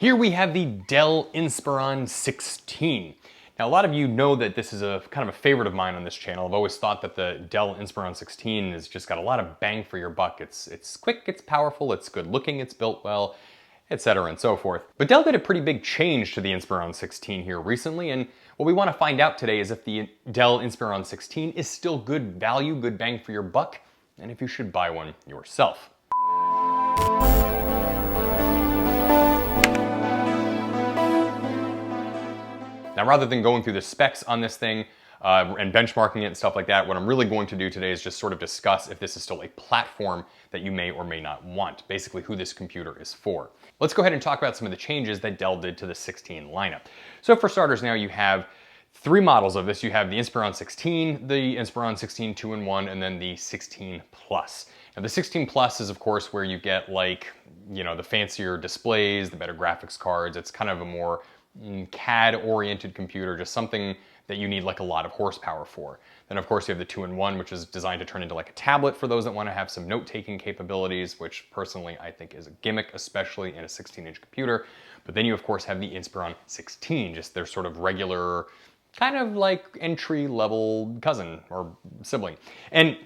Here we have the Dell Inspiron 16. Now, a lot of you know that this is a kind of a favorite of mine on this channel. I've always thought that the Dell Inspiron 16 has just got a lot of bang for your buck. It's quick, it's powerful, it's good looking, it's built well, etc. and so forth. But Dell did a pretty big change to the Inspiron 16 here recently, and what we want to find out today is if the Dell Inspiron 16 is still good value, good bang for your buck, and if you should buy one yourself. Now, rather than going through the specs on this thing and benchmarking it and stuff like that, what I'm really going to do today is just sort of discuss if this is still a platform that you may or may not want, basically who this computer is for. Let's go ahead and talk about some of the changes that Dell did to the 16 lineup. So for starters, now you have three models of this. You have the Inspiron 16, the Inspiron 16 2-in-1, and then the 16 Plus. Now the 16 Plus is of course where you get like, you know, the fancier displays, the better graphics cards. It's kind of a more CAD-oriented computer, just something that you need like a lot of horsepower for. Then of course you have the 2-in-1, which is designed to turn into like a tablet for those that want to have some note-taking capabilities, which personally I think is a gimmick, especially in a 16-inch computer. But then you of course have the Inspiron 16, just their sort of regular, kind of like entry-level cousin or sibling. And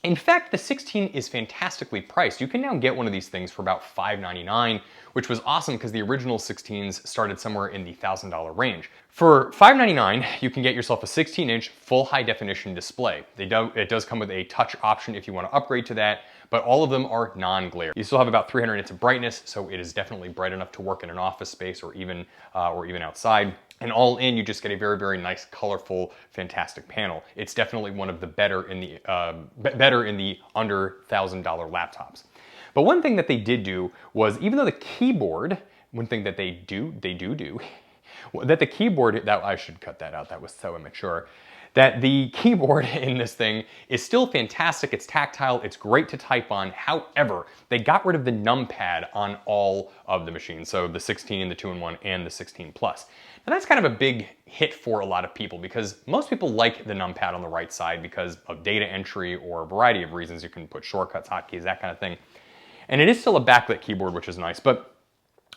in fact, the 16 is fantastically priced. You can now get one of these things for about $599, which was awesome because the original 16s started somewhere in the $1,000 range. For $599, you can get yourself a 16-inch full high-definition display. It does come with a touch option if you want to upgrade to that, but all of them are non-glare. You still have about 300 nits of brightness, so it is definitely bright enough to work in an office space or even outside. And all in, you just get a very, very nice, colorful, fantastic panel. It's definitely one of the better in the under $1,000 laptops. But one thing that they did do was, even though the keyboard, one thing that they do, that the keyboard, that I should cut that out, that was so immature, that the keyboard in this thing is still fantastic. It's tactile, it's great to type on. However, they got rid of the numpad on all of the machines. So the 16, the 2-in-1, and the 16 Plus. Now that's kind of a big hit for a lot of people because most people like the numpad on the right side because of data entry or a variety of reasons. You can put shortcuts, hotkeys, that kind of thing. And it is still a backlit keyboard, which is nice, but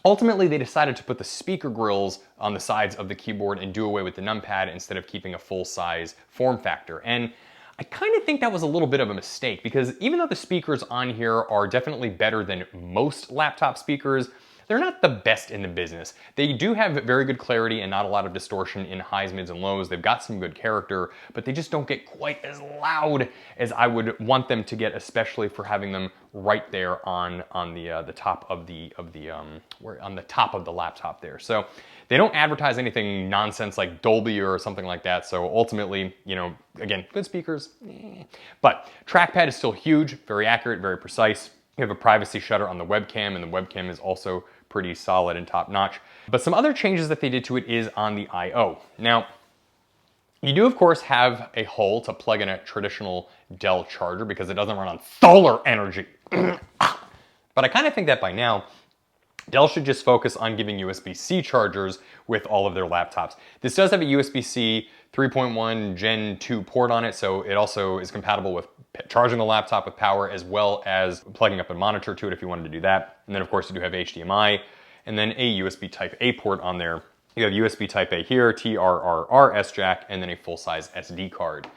ultimately, they decided to put the speaker grills on the sides of the keyboard and do away with the numpad instead of keeping a full-size form factor. And I kind of think that was a little bit of a mistake because even though the speakers on here are definitely better than most laptop speakers, they're not the best in the business. They do have very good clarity and not a lot of distortion in highs, mids, and lows. They've got some good character, but they just don't get quite as loud as I would want them to get, especially for having them right there on the top of the laptop there. So they don't advertise anything nonsense like Dolby or something like that. So ultimately, you know, again, good speakers, but trackpad is still huge, very accurate, very precise. You have a privacy shutter on the webcam, and the webcam is also pretty solid and top notch. But some other changes that they did to it is on the I/O. Now, you do of course have a hole to plug in a traditional Dell charger because it doesn't run on solar energy. But I kind of think that by now, Dell should just focus on giving USB-C chargers with all of their laptops. This does have a USB-C 3.1 Gen 2 port on it, so it also is compatible with charging the laptop with power as well as plugging up a monitor to it if you wanted to do that. And then of course you do have HDMI and then a USB Type A port on there. You have USB Type A here, TRRS jack, and then a full-size SD card.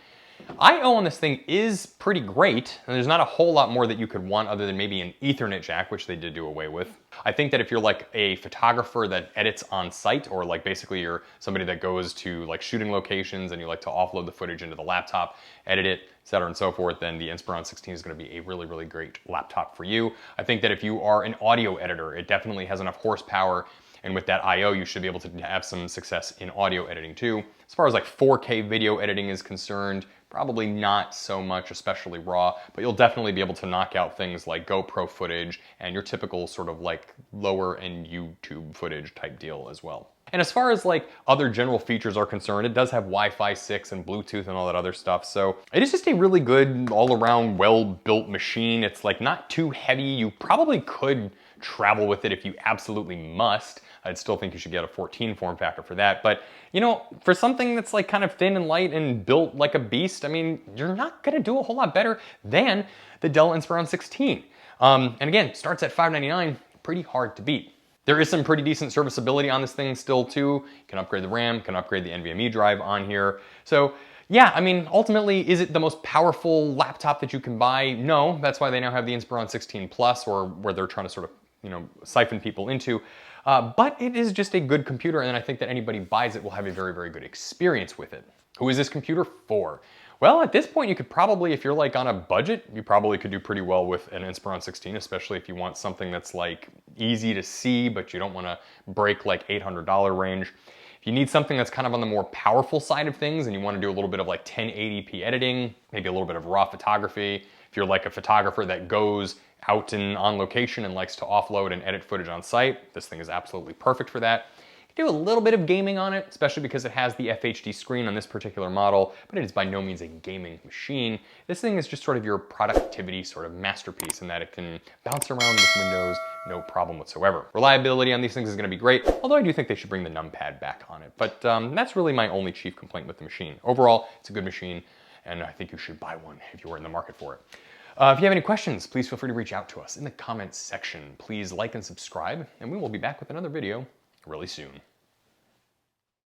I/O on this thing is pretty great, and there's not a whole lot more that you could want other than maybe an Ethernet jack, which they did do away with. I think that if you're like a photographer that edits on site, or like basically you're somebody that goes to like shooting locations and you like to offload the footage into the laptop, edit it, etc. and so forth, then the Inspiron 16 is going to be a really, really great laptop for you. I think that if you are an audio editor, it definitely has enough horsepower, and with that I/O, you should be able to have some success in audio editing too. As far as like 4K video editing is concerned, probably not so much, especially RAW, but you'll definitely be able to knock out things like GoPro footage and your typical sort of like lower end YouTube footage type deal as well. And as far as like other general features are concerned, it does have Wi-Fi 6 and Bluetooth and all that other stuff. So it is just a really good all around well-built machine. It's like not too heavy. You probably could travel with it if you absolutely must. I'd still think you should get a 14 form factor for that. But, you know, for something that's like kind of thin and light and built like a beast, I mean, you're not gonna do a whole lot better than the Dell Inspiron 16. And again, starts at $599, pretty hard to beat. There is some pretty decent serviceability on this thing still too. You can upgrade the RAM, can upgrade the NVMe drive on here. So yeah, I mean, ultimately, is it the most powerful laptop that you can buy? No, that's why they now have the Inspiron 16 Plus, or where they're trying to sort of, siphon people into. But it is just a good computer, and I think that anybody buys it will have a very, very good experience with it. Who is this computer for? Well, at this point, you could probably, if you're like on a budget, you probably could do pretty well with an Inspiron 16, especially if you want something that's like easy to see, but you don't want to break like $800 range. If you need something that's kind of on the more powerful side of things and you want to do a little bit of like 1080p editing, maybe a little bit of raw photography, if you're like a photographer that goes out and on location and likes to offload and edit footage on site, this thing is absolutely perfect for that. You can do a little bit of gaming on it, especially because it has the FHD screen on this particular model, but it is by no means a gaming machine. This thing is just sort of your productivity sort of masterpiece in that it can bounce around with Windows, no problem whatsoever. Reliability on these things is gonna be great, although I do think they should bring the numpad back on it. But that's really my only chief complaint with the machine. Overall, it's a good machine, and I think you should buy one if you were in the market for it. If you have any questions, please feel free to reach out to us in the comments section. Please like and subscribe, and we will be back with another video really soon.